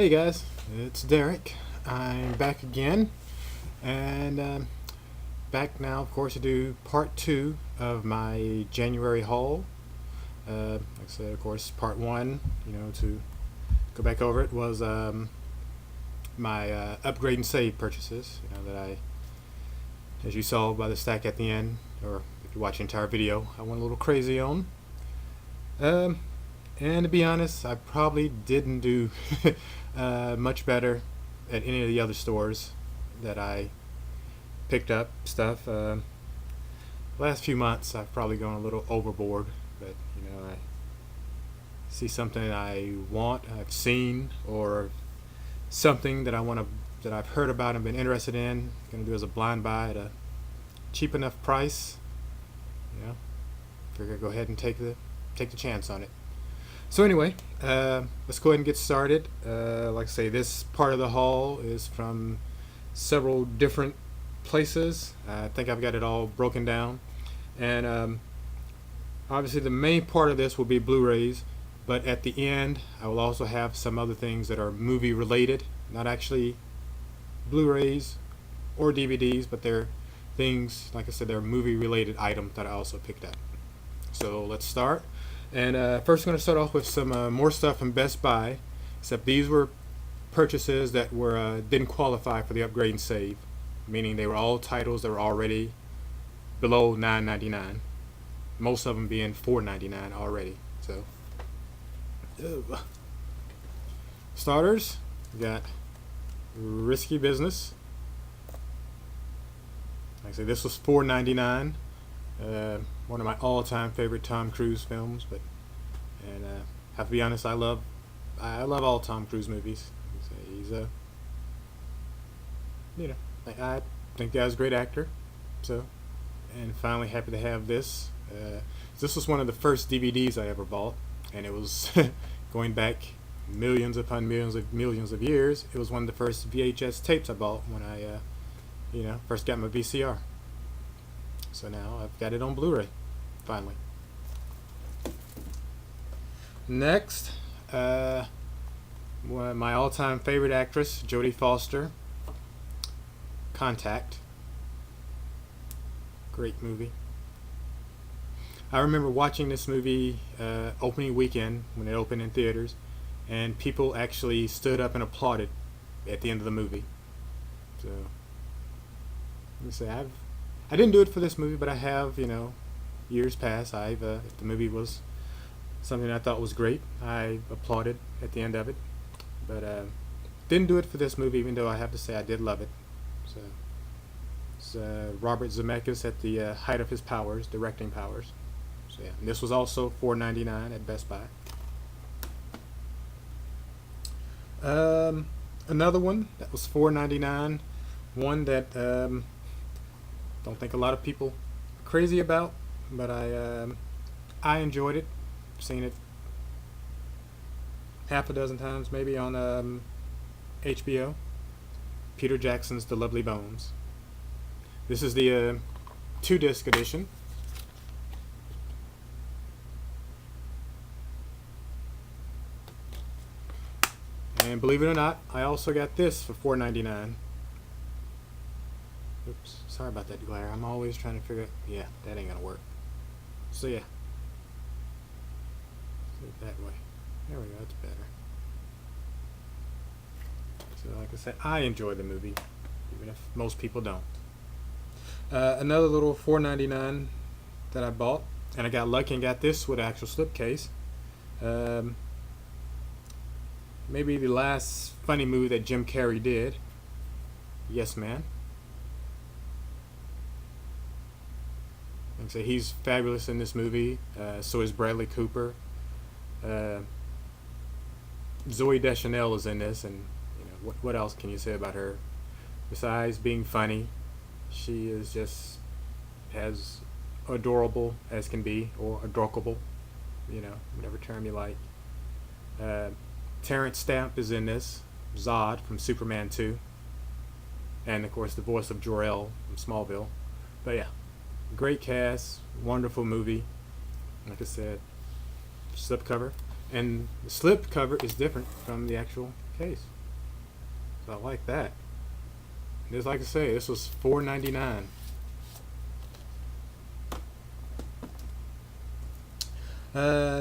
Hey guys, it's Derek. I'm back again, and back now, of course, to do part two of my January haul. Like I said, of course, part one, to go back over it was my upgrade and save purchases. That I, as you saw by the stack at the end, or if you watch the entire video, I went a little crazy on. Um, and to be honest, I probably didn't do much better at any of the other stores that I picked up stuff. Last few months, I've probably gone a little overboard, but I see something I want, I've seen, or something that I want to, that I've heard about and been interested in. Going to do as a blind buy at a cheap enough price. Figure I'd go ahead and take the chance on it. So anyway, let's go ahead and get started. Like I say, this part of the haul is from several different places. I think I've got it all broken down. And obviously the main part of this will be Blu-rays, but at the end I will also have some other things that are movie related, not actually Blu-rays or DVDs, but they're things, like I said, they're movie related items that I also picked up. So let's start. And first, I'm going to start off with some more stuff from Best Buy. Except these were purchases that were didn't qualify for the upgrade and save, meaning they were all titles that were already below $9.99. Most of them being $4.99 already. So, starters, we got Risky Business. Like I said, this was $4.99. One of my all-time favorite Tom Cruise films, and have to be honest, I love all Tom Cruise movies. He's I think the guy's a great actor. So, and finally happy to have this. This was one of the first DVDs I ever bought, and it was going back millions upon millions of years. It was one of the first VHS tapes I bought when I first got my VCR. So now I've got it on Blu-ray, finally. Next, one of my all-time favorite actress, Jodie Foster. Contact. Great movie. I remember watching this movie opening weekend when it opened in theaters, and people actually stood up and applauded at the end of the movie. So, let me say, I didn't do it for this movie, but I have, years past. If the movie was something I thought was great, I applauded at the end of it. But didn't do it for this movie, even though I have to say I did love it. So it's Robert Zemeckis at the height of his powers, directing powers. So yeah, and this was also $4.99 at Best Buy. Another one that was $4.99. One that don't think a lot of people are crazy about, but I enjoyed it. Seen it half a dozen times maybe on HBO. Peter Jackson's The Lovely Bones. This is the 2-disc edition. And believe it or not, I also got this for $4.99. Oops, sorry about that glare. I'm always trying to figure out. Yeah, that ain't gonna work. So yeah, do it that way. There we go. It's better. So like I said, I enjoy the movie, even if most people don't. Another little $4.99 that I bought, and I got lucky and got this with an actual slipcase. Maybe the last funny movie that Jim Carrey did. Yes, Man. So he's fabulous in this movie. So is Bradley Cooper. Zooey Deschanel is in this, and what else can you say about her? Besides being funny, she is just as adorable as can be, or adorkable, whatever term you like. Terrence Stamp is in this, Zod from Superman 2, and of course the voice of Jor-El from Smallville. But yeah. Great cast, wonderful movie. Like I said, slipcover, and the slipcover is different from the actual case. So I like that. Just like I say, this was $4.99.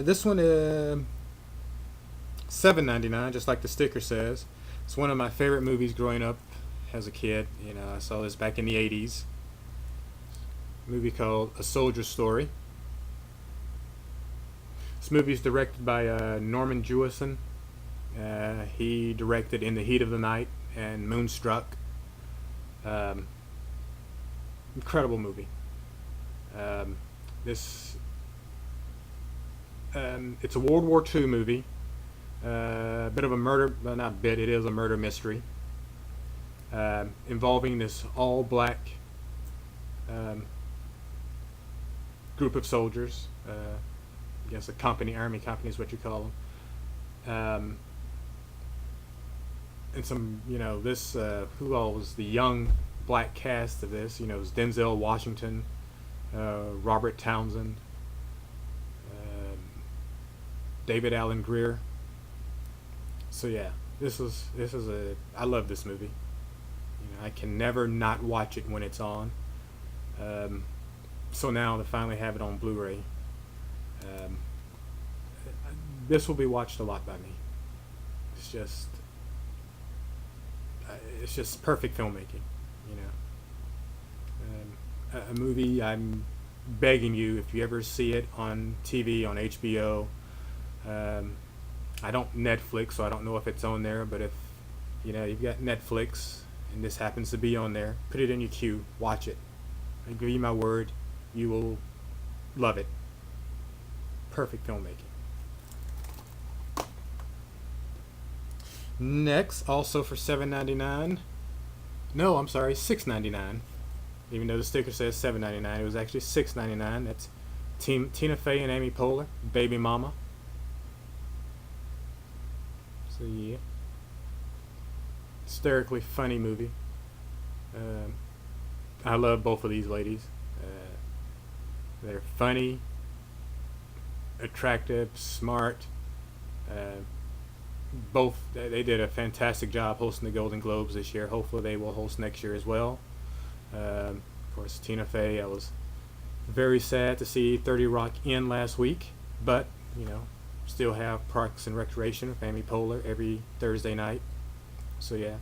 This one is $7.99, just like the sticker says. It's one of my favorite movies growing up as a kid. You know, I saw this back in the '80s. A movie called A Soldier's Story. This movie is directed by Norman Jewison. He directed In the Heat of the Night and Moonstruck. Um, Incredible movie. This It's a World War II movie. A bit of a murder, well, not a bit. It is a murder mystery involving this all-black group of soldiers. I guess a company, army company is what you call them. And some, this who all was the young black cast of this? It was Denzel Washington, Robert Townsend, David Allen Greer. So yeah, I love this movie. I can never not watch it when it's on. So now to finally have it on Blu-ray, this will be watched a lot by me. It's just perfect filmmaking. A movie I'm begging you, if you ever see it on TV, on HBO. I don't Netflix, so I don't know if it's on there, but if you've got Netflix and this happens to be on there, put it in your queue, watch it. I give you my word, you will love it. Perfect filmmaking. Next, also for $7.99. No, I'm sorry, $6.99. Even though the sticker says $7.99, it was actually $6.99. That's Tina Fey and Amy Poehler, Baby Mama. So yeah, hysterically funny movie. I love both of these ladies. They're funny, attractive, smart. Both they did a fantastic job hosting the Golden Globes this year. Hopefully they will host next year as well. Of course, Tina Fey, I was very sad to see 30 Rock end last week, but still have Parks and Recreation with Amy Poehler every Thursday night. So yeah,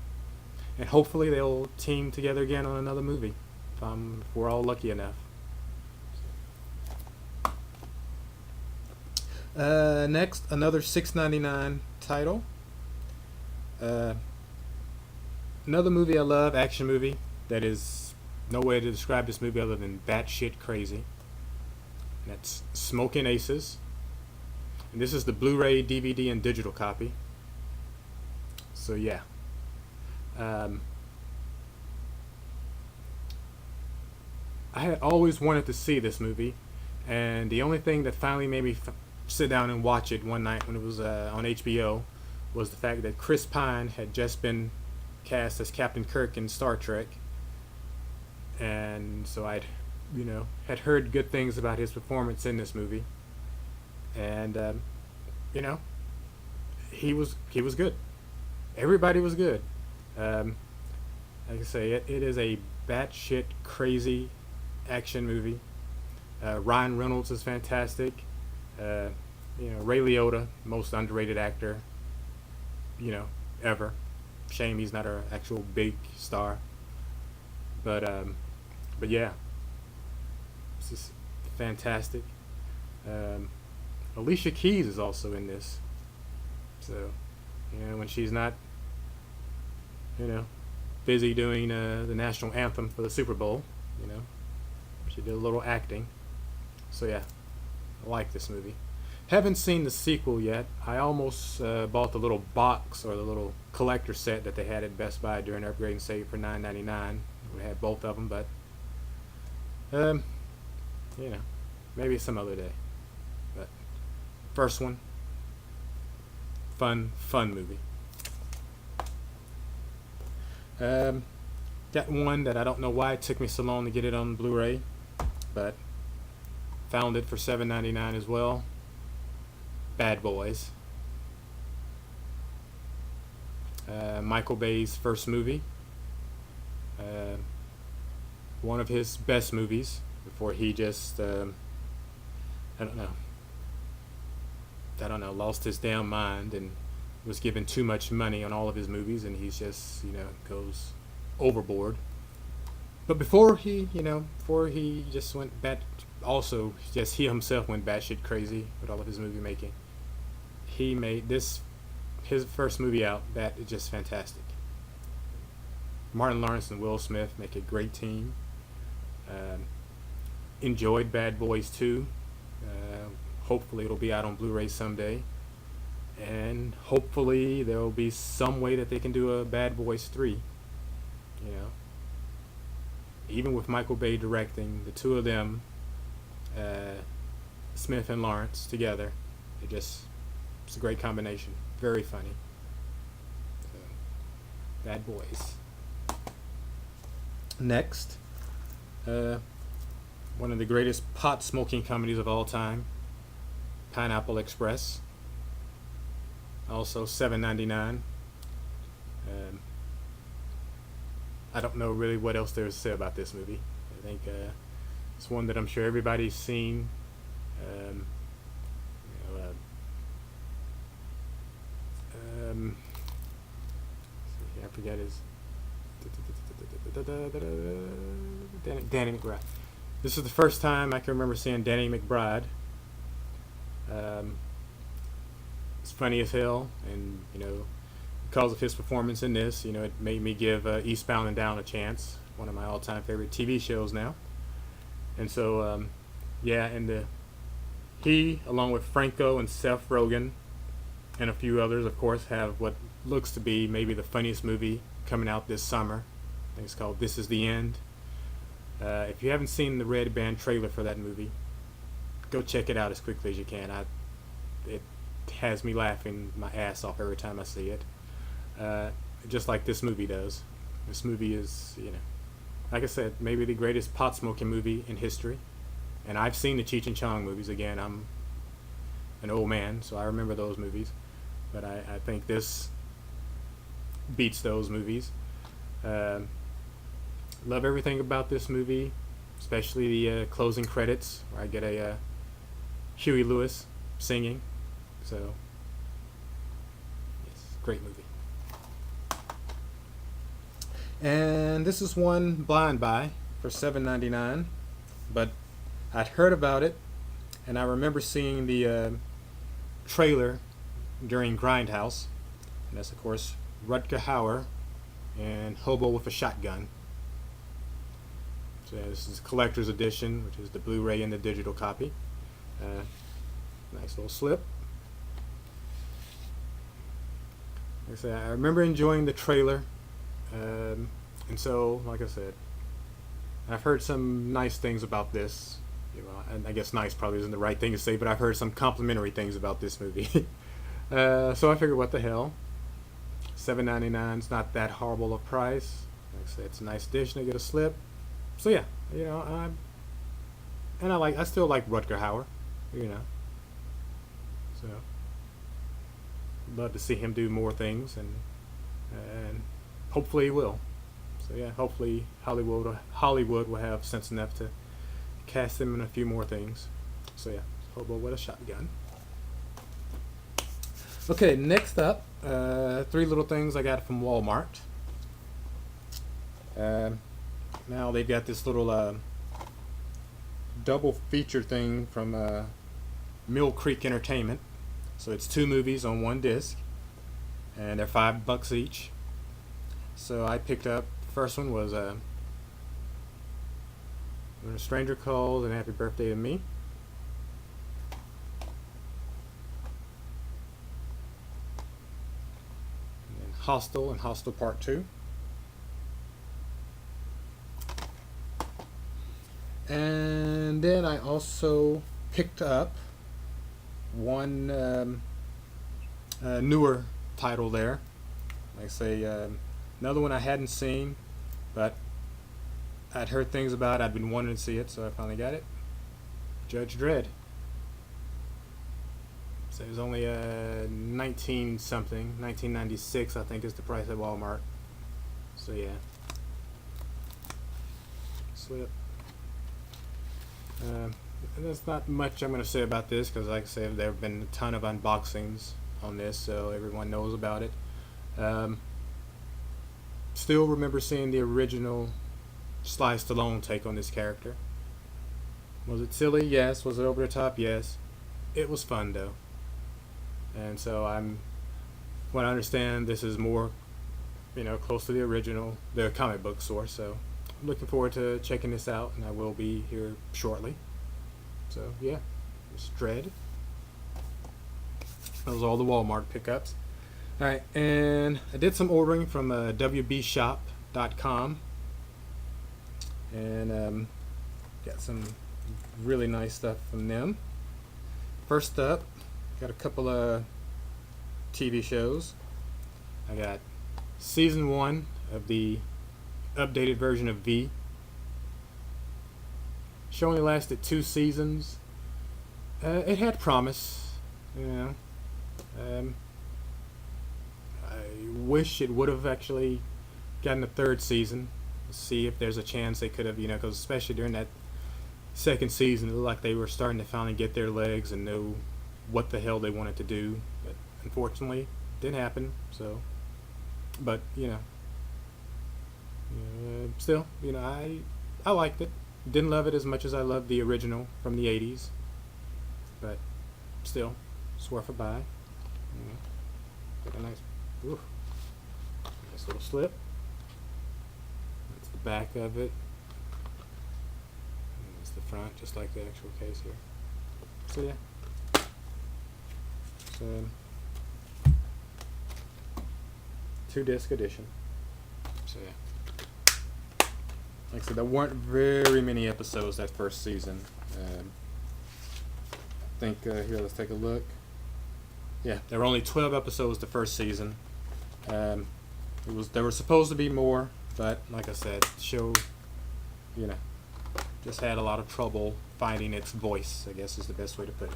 and hopefully they'll team together again on another movie if we're all lucky enough. Next, another $6.99 title. Another movie I love, action movie that is no way to describe this movie other than batshit crazy. And that's Smoking Aces. And this is the Blu-ray, DVD, and digital copy. So yeah. I had always wanted to see this movie, and the only thing that finally made me sit down and watch it one night when it was on HBO was the fact that Chris Pine had just been cast as Captain Kirk in Star Trek, and so I'd had heard good things about his performance in this movie, and he was good. Everybody was good. Like I say, it is a batshit crazy action movie. Ryan Reynolds is fantastic. Ray Liotta, most underrated actor, ever. Shame he's not an actual big star. But yeah, this is fantastic. Alicia Keys is also in this. So, when she's not, busy doing the national anthem for the Super Bowl, she did a little acting. So yeah, I like this movie. Haven't seen the sequel yet. I almost bought the little box or the little collector set that they had at Best Buy during Upgrade and Save for $9.99. We had both of them, but maybe some other day. But first one, fun movie. Got one that I don't know why it took me so long to get it on Blu-ray, but found it for $7.99 as well. Bad Boys. Michael Bay's first movie, uh, one of his best movies before he just I don't know lost his damn mind and was given too much money on all of his movies, and he's just goes overboard. But before he just went bat, also just he himself went batshit crazy with all of his movie making. He made this his first movie out that is just fantastic. Martin Lawrence and Will Smith make a great team. Enjoyed Bad Boys 2. Hopefully it'll be out on Blu-ray someday, and hopefully there will be some way that they can do a Bad Boys 3. Even with Michael Bay directing, the two of them, Smith and Lawrence together, it's a great combination. Very funny. So, Bad Boys. Next, one of the greatest pot smoking comedies of all time, Pineapple Express. Also $7.99. I don't know really what else there is to say about this movie. I think it's one that I'm sure everybody's seen. I forget his Danny McBride. This is the first time I can remember seeing Danny McBride. It's funny as hell, and because of his performance in this, it made me give Eastbound and Down a chance, one of my all-time favorite TV shows now. And so, he, along with Franco and Seth Rogen, and a few others, of course, have what looks to be maybe the funniest movie coming out this summer. I think it's called This Is the End. If you haven't seen the Red Band trailer for that movie, go check it out as quickly as you can. It has me laughing my ass off every time I see it. Just like this movie does. This movie is, like I said, maybe the greatest pot smoking movie in history. And I've seen the Cheech and Chong movies. Again, I'm an old man, so I remember those movies. But I think this beats those movies. Love everything about this movie, especially the closing credits, where I get a Huey Lewis singing. So, yes, great movie. And this is one blind buy for $7.99, but I'd heard about it, and I remember seeing the trailer during Grindhouse, and that's of course Rutger Hauer and Hobo with a Shotgun. So this is a collector's edition, which is the Blu-ray and the digital copy. Nice little slip. Like I said, I remember enjoying the trailer, and so, like I said, I've heard some nice things about this. And I guess nice probably isn't the right thing to say, but I've heard some complimentary things about this movie. So I figured, what the hell? $7.99 is not that horrible a price. Like I said, it's a nice edition. I get a slip. So yeah, I still like Rutger Hauer, So love to see him do more things, and hopefully he will. So yeah, hopefully Hollywood will have sense enough to cast him in a few more things. So yeah, Hobo with a Shotgun. Okay, next up, three little things I got from Walmart. Now they've got this little double feature thing from Mill Creek Entertainment. So it's two movies on one disc, and they're $5 each. So I picked up, the first one was When a Stranger Calls and Happy Birthday to Me. And then Hostel and Hostel Part 2. And then I also picked up one newer title there. Like I say, another one I hadn't seen, but I'd heard things about it. I'd been wanting to see it, so I finally got it. Judge Dredd. So it was only 19 something, 1996 I think is the price at Walmart. So yeah, slip. And there's not much I'm going to say about this because, like I said, there have been a ton of unboxings on this, so everyone knows about it. Still remember seeing the original Sly Stallone take on this character. Was it silly? Yes. Was it over the top? Yes. It was fun though. And so what I understand, this is more, close to the original, the comic book source. So I'm looking forward to checking this out, and I will be here shortly. So yeah, it's Dread. Those are all the Walmart pickups. All right, and I did some ordering from wbshop.com, and got some really nice stuff from them. First up, got a couple of TV shows. I got season 1 of the updated version of V. Show only lasted 2 seasons. It had promise, I wish it would have actually gotten a 3rd season. See if there's a chance they could have, because especially during that 2nd season, it looked like they were starting to finally get their legs and know what the hell they wanted to do. But unfortunately, it didn't happen. So, but still, I liked it. Didn't love it as much as I loved the original from the 80s, but still, it's worth a buy. Got a nice little slip. That's the back of it. And that's the front, just like the actual case here. So yeah. So 2-disc edition. So yeah. Like I said, there weren't very many episodes that first season. I think here, let's take a look. Yeah, there were only 12 episodes the first season. There were supposed to be more, but like I said, the show, just had a lot of trouble finding its voice, I guess is the best way to put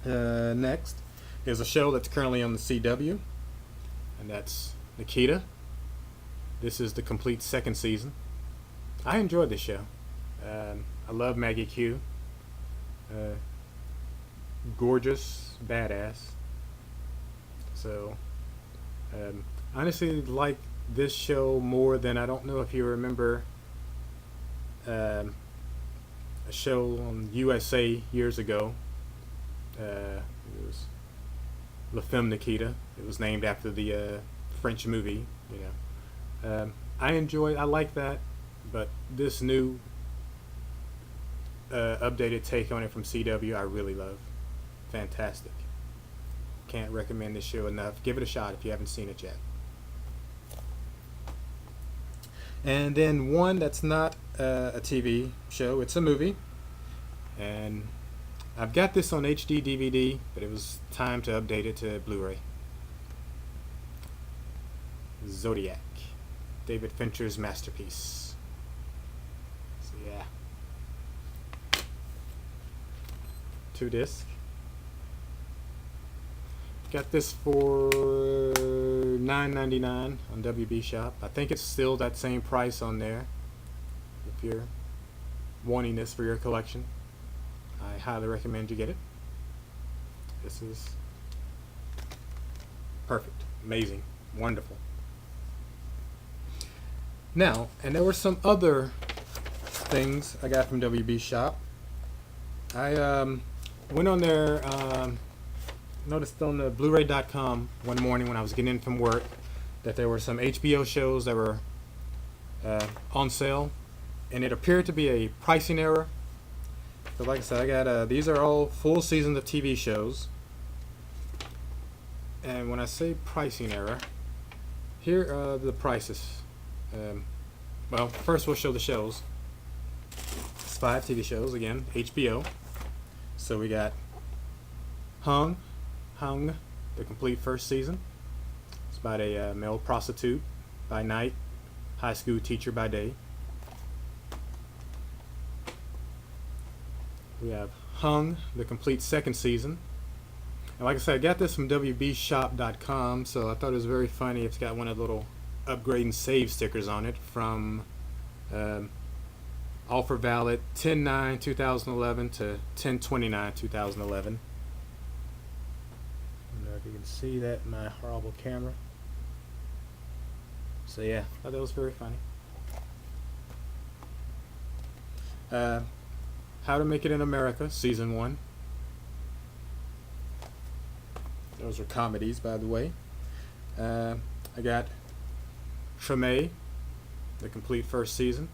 it. Next is a show that's currently on the CW, and that's Nikita. This is the complete 2nd season. I enjoyed this show. I love Maggie Q. Gorgeous, badass. So, honestly, like this show more than, I don't know if you remember a show on USA years ago. It was La Femme Nikita. It was named after the French movie. I like that, but this new updated take on it from CW, I really love. Fantastic. Can't recommend this show enough. Give it a shot if you haven't seen it yet. And then one that's not a TV show, it's a movie. And I've got this on HD DVD, but it was time to update it to Blu-ray. Zodiac. David Fincher's masterpiece. So yeah. 2-disc. Got this for $9.99 on WB Shop. I think it's still that same price on there. If you're wanting this for your collection, I highly recommend you get it. This is perfect, amazing, wonderful. Now, and there were some other things I got from WB Shop. I went on there, noticed on the Blu-ray.com one morning when I was getting in from work that there were some HBO shows that were on sale, and it appeared to be a pricing error. So like I said, I got these are all full seasons of TV shows, and when I say pricing error, here are the prices. Well, first we'll show the shows. It's 5 TV shows, again, HBO. So we got Hung, the complete first season. It's about a male prostitute by night, high school teacher by day. We have Hung, the complete second season. And like I said, I got this from wbshop.com, so I thought it was very funny. It's got one of the little upgrade and save stickers on it from offer valid 10/9/2011 to 10/29/2011. I don't know if you can see that in my horrible camera. So yeah, I thought that was very funny. How to Make It in America, Season 1. Those are comedies, by the way. I got Treme, the complete first season.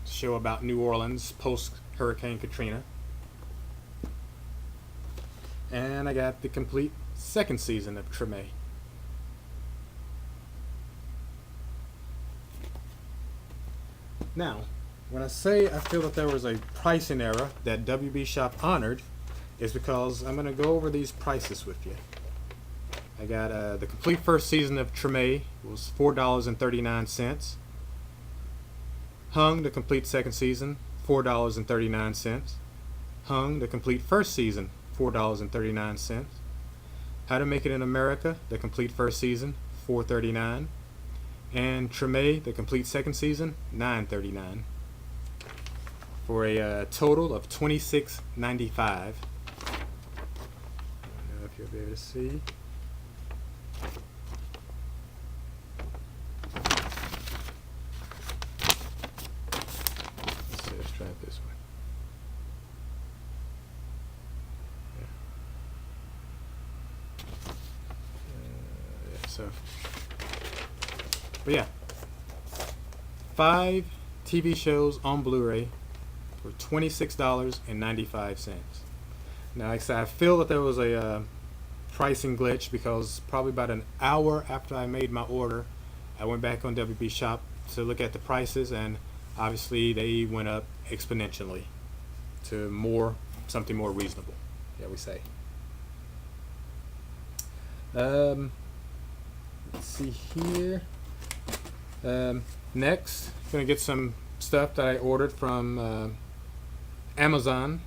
Show about New Orleans post-Hurricane Katrina. And I got the complete second season of Treme. Now, when I say I feel that there was a pricing error that WB Shop honored, is because I'm going to go over these prices with you. I got the complete first season of Treme was $4.39. Hung, the complete second season, $4.39. Hung, the complete first season, $4.39. How to Make It in America, the complete first season, $4.39. And Treme, the complete second season, $9.39. For a total of $26.95. I don't know if you'll be able to see. Let's try it this way. But yeah, 5 TV shows on Blu-ray for $26.95. Now, like I said, I feel that there was a pricing glitch because probably about an hour after I made my order, I went back on WB Shop to look at the prices, and obviously they went up exponentially to something more reasonable, yeah, we say. Let's see here. Next, I'm going to get some stuff that I ordered from Amazon,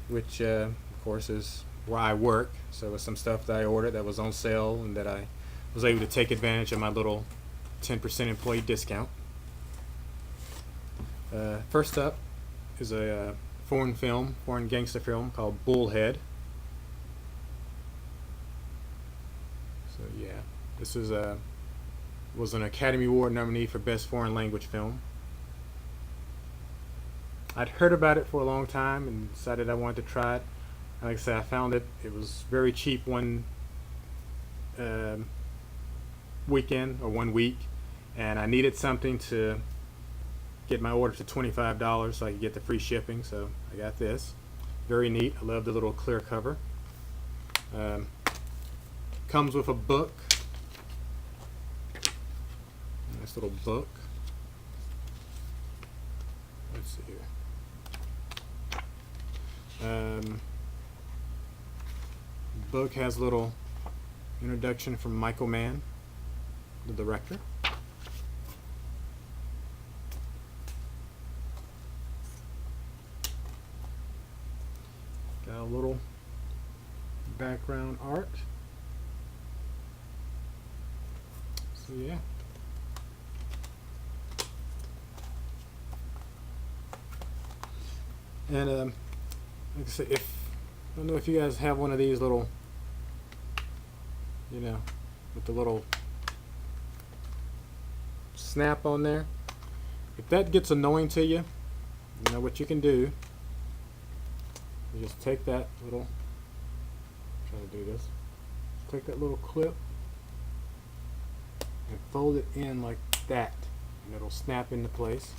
which of course is where I work. So it's some stuff that I ordered that was on sale and that I was able to take advantage of my little 10% employee discount. First up is a foreign gangster film called Bullhead. So yeah, this is was an Academy Award nominee for Best Foreign Language Film. I'd heard about it for a long time and decided I wanted to try it. And like I said, I found it was very cheap one weekend or 1 week, and I needed something to get my order to $25 so I could get the free shipping, so I got this. Very neat. I love the little clear cover. Comes with a book. Nice little book. Let's see here. Book has a little introduction from Michael Mann, the director. Got a little background art. So yeah. And like I said, I don't know if you guys have one of these little, with the little snap on there. If that gets annoying to you, you know what you can do. You just take that little, try to do this. Take that little clip and fold it in like that, and it'll snap into place.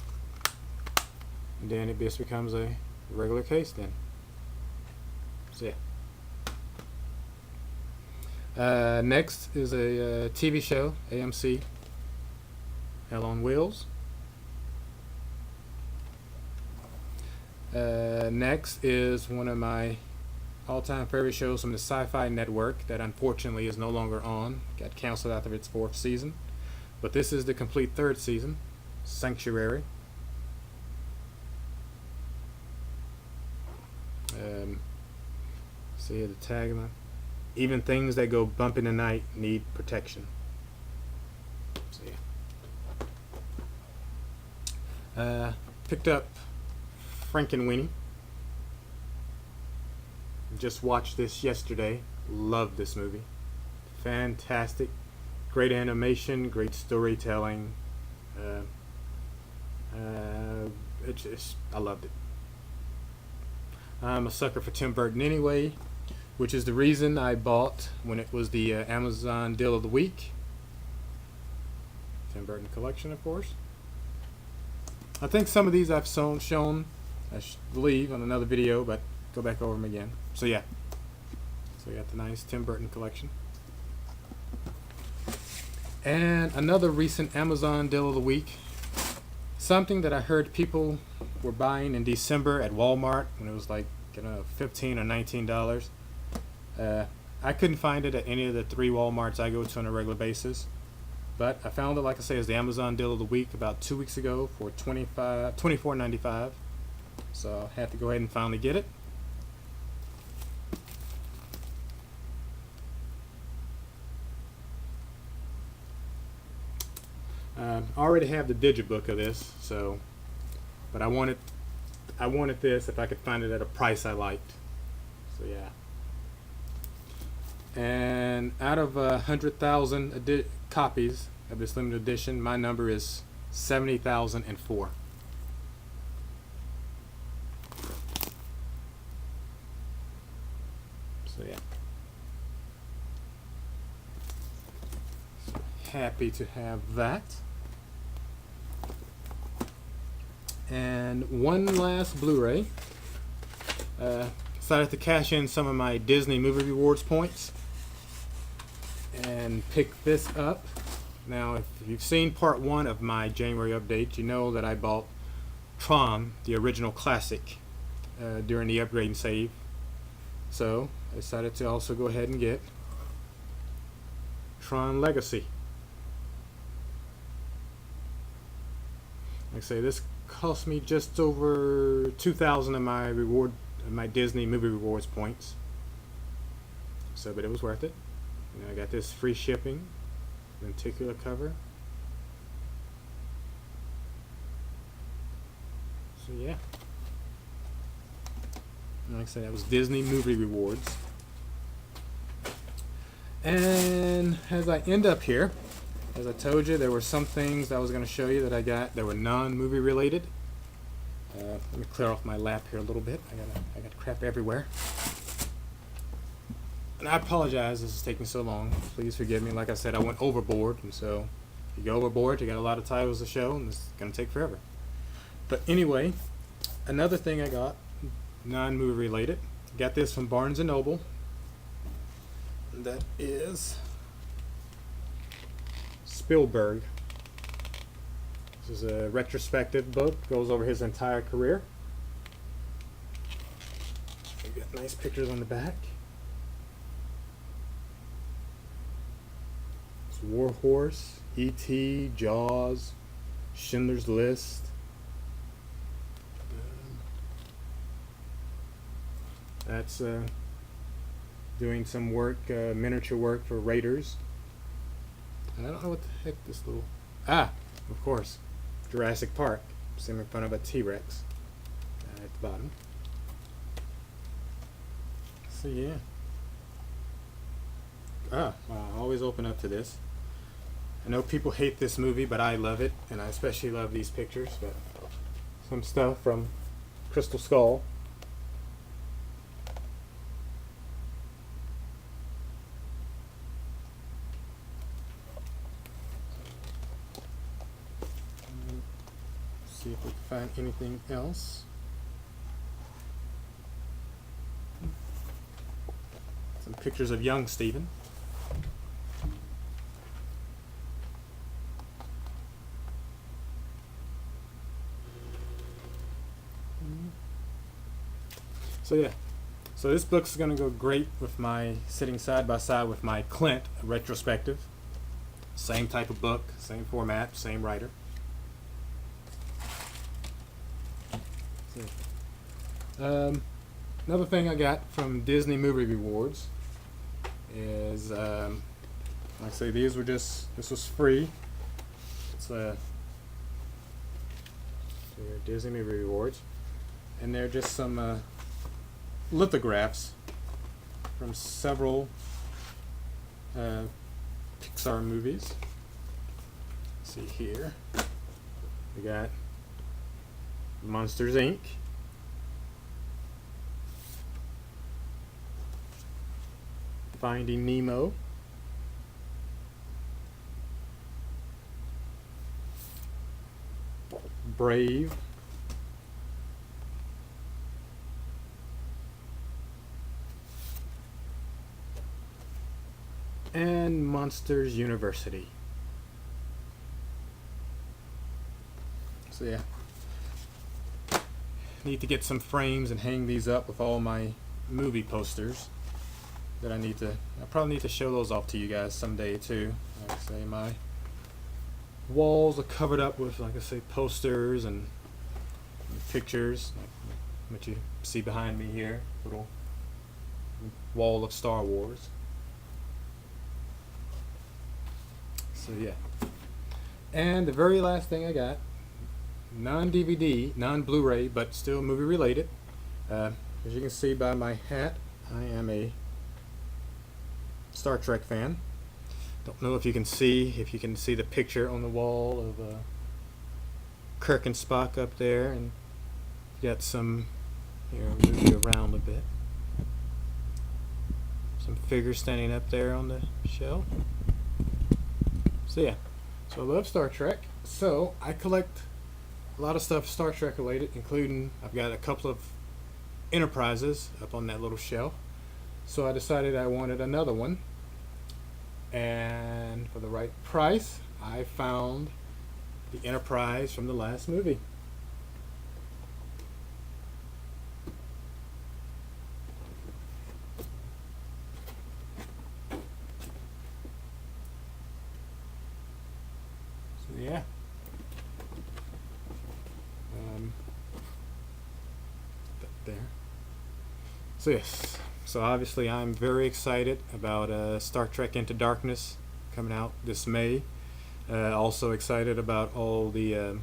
And then it just becomes a regular case then. So yeah. Next is a TV show, AMC, Hell on Wheels. Next is one of my all-time favorite shows from the Sci-Fi Network that unfortunately is no longer on. Got canceled after its 4th season. But this is the complete 3rd season, Sanctuary. See the tag? Even things that go bump in the night need protection. So yeah. Picked up Frankenweenie. Just watched this yesterday. Loved this movie. Fantastic. Great animation, great storytelling. I loved it. I'm a sucker for Tim Burton anyway, which is the reason I bought when it was the Amazon deal of the week. Tim Burton collection, of course. I think some of these I've shown, I believe, on another video, but go back over them again. So yeah. So we got the nice Tim Burton collection. And another recent Amazon deal of the week. Something that I heard people were buying in December at Walmart when it was like, $15 or $19. I couldn't find it at any of the 3 Walmarts I go to on a regular basis. But I found it, like I say, as the Amazon deal of the week about 2 weeks ago for $24.95. So I had to go ahead and finally get it. I already have the digibook of this, so, but I wanted this if I could find it at a price I liked. So yeah. And out of 100,000 copies of this limited edition, my number is 70,004. So yeah. So happy to have that. And one last Blu-ray. Decided to cash in some of my Disney Movie Rewards points and pick this up. Now, if you've seen part 1 of my January update, you know that I bought Tron, the original classic, during the upgrade and save. So I decided to also go ahead and get Tron Legacy. Like I say, this cost me just over 2,000 of my Disney Movie Rewards points. So, but it was worth it. And I got this free shipping, lenticular cover. So yeah. And like I said, that was Disney Movie Rewards. And as I end up here, as I told you, there were some things I was going to show you that I got that were non-movie related. Let me clear off my lap here a little bit. I got crap everywhere. And I apologize this is taking so long. Please forgive me. Like I said, I went overboard, and so if you go overboard, you got a lot of titles to show, and it's going to take forever. But anyway, another thing I got, non-movie related, got this from Barnes & Noble. That is Spielberg. This is a retrospective book, goes over his entire career. We got nice pictures on the back. It's War Horse, E.T., Jaws, Schindler's List. That's doing some work, miniature work for Raiders. And I don't know what the heck this little... of course, Jurassic Park. Sitting in front of a T-Rex at the bottom. So yeah. I always open up to this. I know people hate this movie, but I love it, and I especially love these pictures. But some stuff from Crystal Skull. See if we can find anything else. Some pictures of young Stephen. So yeah, so this book's going to go great with my sitting side by side with my Clint retrospective. Same type of book, same format, same writer. Another thing I got from Disney Movie Rewards is, like I say, this was free. It's they're Disney Movie Rewards, and they're just some lithographs from several Pixar movies. Let's see here, we got Monsters Inc., Finding Nemo, Brave, and Monsters University. So yeah, need to get some frames and hang these up with all my movie posters that I probably need to show those off to you guys someday too. Like I say, my walls are covered up with, like I say, posters and pictures, like what you see behind me here, little wall of Star Wars. So yeah, and the very last thing I got, non-DVD, non-Blu-ray, but still movie related. As you can see by my hat, I am a Star Trek fan. Don't know if you can see the picture on the wall of Kirk and Spock up there, and got some, here, I'll move you around a bit, some figures standing up there on the shelf. So yeah, so I love Star Trek, so I collect a lot of stuff Star Trek related, including I've got a couple of Enterprises up on that little shelf. So I decided I wanted another one, and for the right price I found the Enterprise from the last movie. So yeah, there. So yes, so obviously I'm very excited about Star Trek Into Darkness coming out this May. Also excited about all the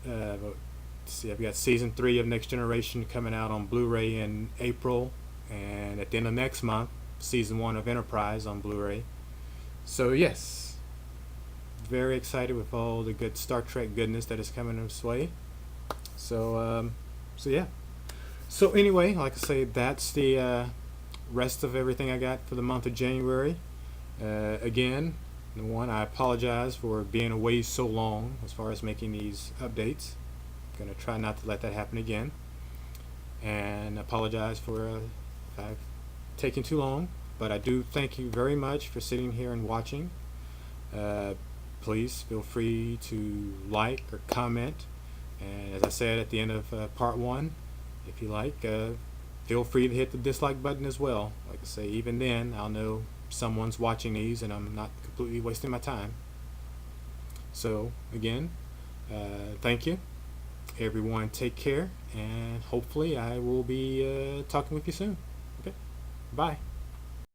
let's see, I've got season 3 of Next Generation coming out on Blu-ray in April, and at the end of next month, season 1 of Enterprise on Blu-ray. So yes, very excited with all the good Star Trek goodness that is coming this way. So so yeah. So anyway, like I say, that's the rest of everything I got for the month of January. Again, number one, I apologize for being away so long as far as making these updates. I'm going to try not to let that happen again. And apologize for if I've taken too long. But I do thank you very much for sitting here and watching. Please feel free to like or comment. And as I said at the end of part 1, if you like, feel free to hit the dislike button as well. Like I say, even then I'll know someone's watching these and I'm not completely wasting my time. So again, thank you everyone, take care, and hopefully I will be talking with you soon. Okay, bye.